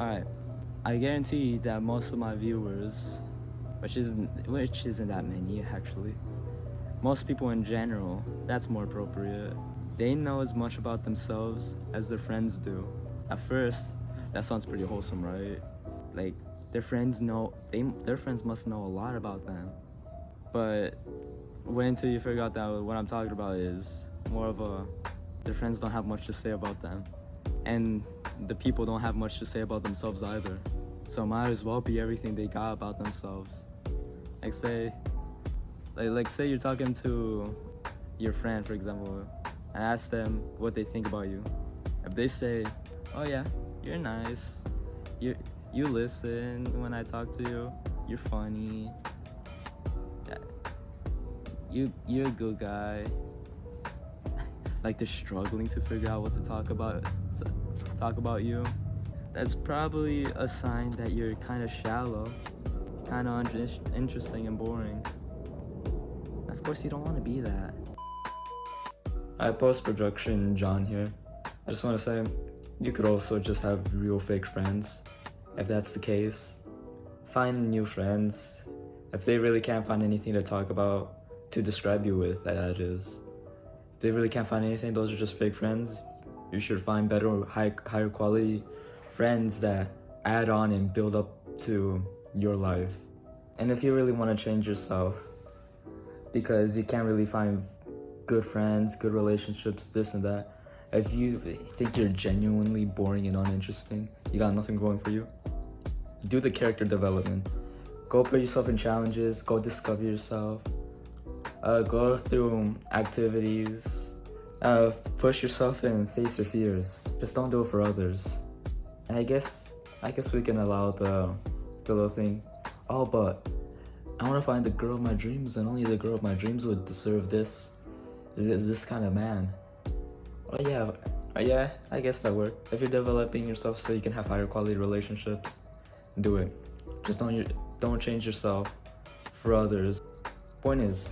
Alright, I guarantee that most of my viewers, which isn't that many actually, most people in general, that's more appropriate. They know as much about themselves as their friends do. At first, that sounds pretty wholesome, right? Like their friends must know a lot about them. But wait until you figure out that what I'm talking about is more of their friends don't have much to say about them. And the people don't have much to say about themselves either. So might as well be everything they got about themselves. Like say you're talking to your friend, for example, and ask them what they think about you. If they say, "Oh yeah, you're nice. You listen when I talk to you. You're funny. You're a good guy." Like they're struggling to figure out what to talk about you. That's probably a sign that you're kind of shallow, kind of uninteresting and boring. Of course, you don't want to be that. Hi, post-production John here. I just want to say, you could also just have real fake friends. If that's the case, find new friends. If they really can't find anything to talk about, to describe you with, that is. If they really can't find anything, those are just fake friends. You should find better, higher quality friends that add on and build up to your life. And if you really want to change yourself, because you can't really find good friends, good relationships, this and that, if you think you're genuinely boring and uninteresting, you got nothing going for you, do the character development. Go put yourself in challenges, go discover yourself, go through activities, push yourself and face your fears. Just don't do it for others. And I guess we can allow the little thing. Oh, but I want to find the girl of my dreams, and only the girl of my dreams would deserve this kind of man. Oh yeah, I guess that works. If you're developing yourself so you can have higher quality relationships, do it. Just don't change yourself for others. Point is,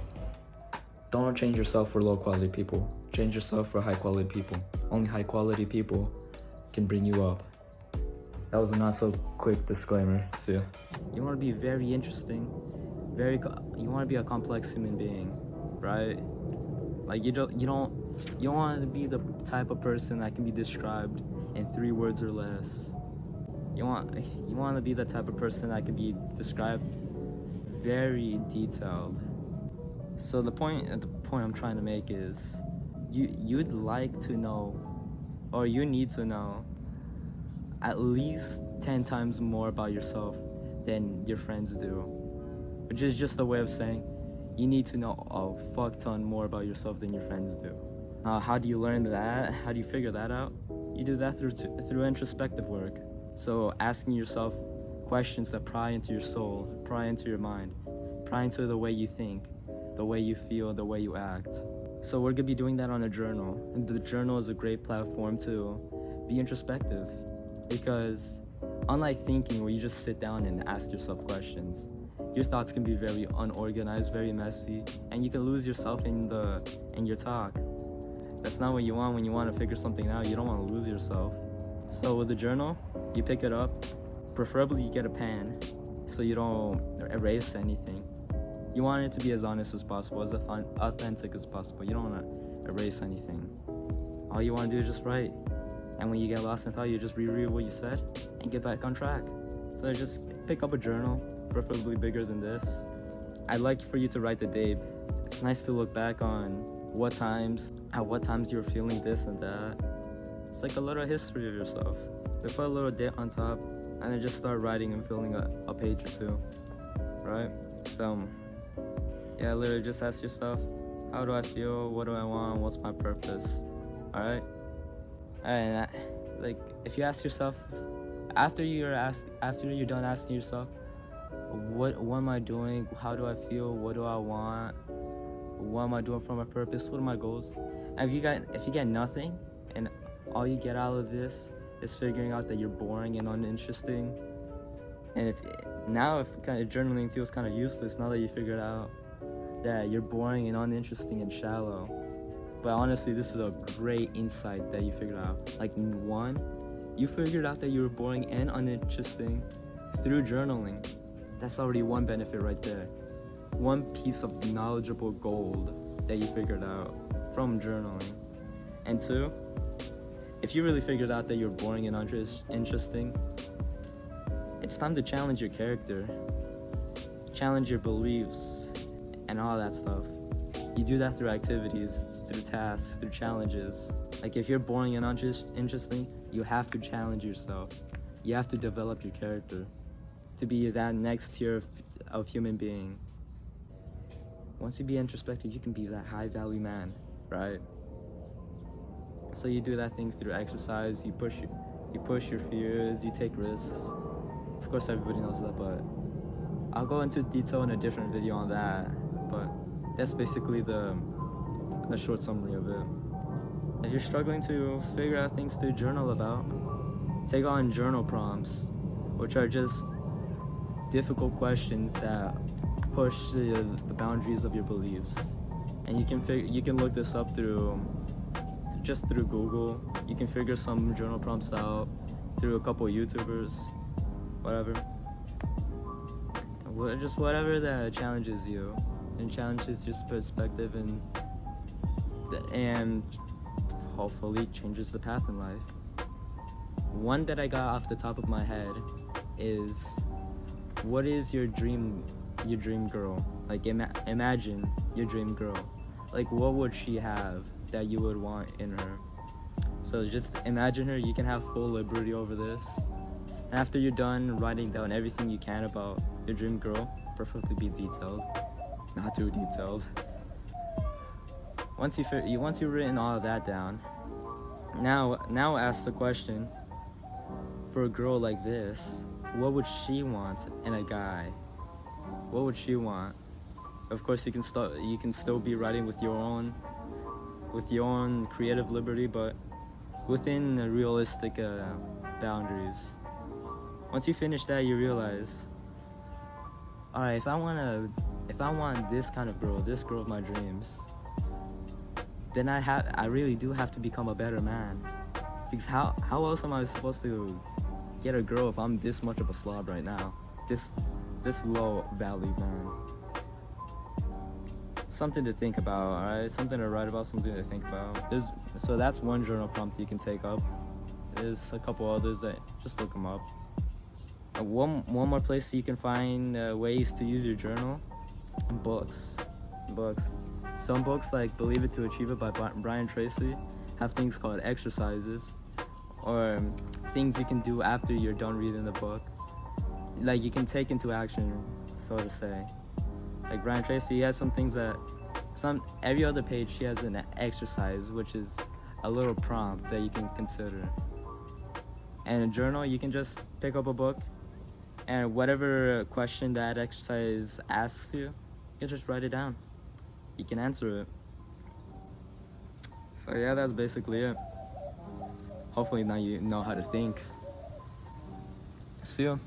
don't change yourself for low quality people. Change yourself for high quality people. Only high quality people can bring you up. That was a not so quick disclaimer. See ya. You want to be very interesting. You want to be a complex human being, right? Like you don't want to be the type of person that can be described in 3 words or less. You want to be the type of person that can be described very detailed. So the point I'm trying to make is, you'd like to know, or you need to know, at least 10 times more about yourself than your friends do. Which is just a way of saying you need to know a fuck ton more about yourself than your friends do. How do you learn that? How do you figure that out? You do that through introspective work. So asking yourself questions that pry into your soul, pry into your mind, pry into the way you think, the way you feel, the way you act. So we're gonna be doing that on a journal. And the journal is a great platform to be introspective. Because unlike thinking, where you just sit down and ask yourself questions, your thoughts can be very unorganized, very messy, and you can lose yourself in your talk. That's not what you want when you want to figure something out. You don't want to lose yourself. So with the journal, you pick it up. Preferably you get a pen so you don't erase anything. You want it to be as honest as possible, as authentic as possible. You don't want to erase anything. All you want to do is just write. And when you get lost in thought, you just reread what you said and get back on track. So just pick up a journal, preferably bigger than this. I'd like for you to write the date. It's nice to look back on at what times you were feeling this and that. It's like a little history of yourself. So put a little date on top and then just start writing and filling a page or two, right? So yeah, literally just ask yourself, how do I feel? What do I want? What's my purpose? Alright? And like, if you ask yourself, after you're done asking yourself, what am I doing? How do I feel? What do I want? What am I doing for my purpose? What are my goals? And if you get nothing, and all you get out of this is figuring out that you're boring and uninteresting, and if kind of journaling feels kind of useless now that you figured out that you're boring and uninteresting and shallow. But honestly, this is a great insight that you figured out. Like, 1, You figured out that you were boring and uninteresting through journaling. That's already one benefit right there. One piece of knowledgeable gold that you figured out from journaling. And two, if you really figured out that you're boring and uninteresting, it's time to challenge your character, challenge your beliefs, and all that stuff. You do that through activities, through tasks, through challenges. Like if you're boring and uninteresting, you have to challenge yourself. You have to develop your character to be that next tier of human being. Once you be introspective, you can be that high value man, right? So you do that thing through exercise, you push your fears, you take risks. Of course everybody knows that, but I'll go into detail in a different video on that. But that's basically the short summary of it. If you're struggling to figure out things to journal about, take on journal prompts, which are just difficult questions that push the boundaries of your beliefs. And you can look this up through Google. You can figure some journal prompts out through a couple YouTubers, whatever. Just whatever that challenges you and challenges your perspective and hopefully changes the path in life. One that I got off the top of my head is, what is your dream girl? Like imagine your dream girl. Like what would she have that you would want in her? So just imagine her. You can have full liberty over this. And after you're done writing down everything you can about your dream girl, preferably be detailed, not too detailed. Once you've written all of that down, now ask the question, for a girl like this, what would she want in a guy? What would she want? Of course, you can still be writing with your own creative liberty, but within realistic boundaries. Once you finish that, you realize, all right, if I want this kind of girl, this girl of my dreams, then I really do have to become a better man. Because how else am I supposed to get a girl if I'm this much of a slob right now? This low value man. Something to think about, alright? Something to write about, something to think about. So that's one journal prompt you can take up. There's a couple others that just look them up. One more place you can find ways to use your journal. Books. Some books, like Believe It to Achieve It by Brian Tracy, have things called exercises, or things you can do after you're done reading the book. Like you can take into action, so to say. Like Brian Tracy, he has some things that every other page he has an exercise, which is a little prompt that you can consider. And a journal, you can just pick up a book, and whatever question that exercise asks you, you can just write it down. You can answer it. So yeah, that's basically it. Hopefully now you know how to think. See ya.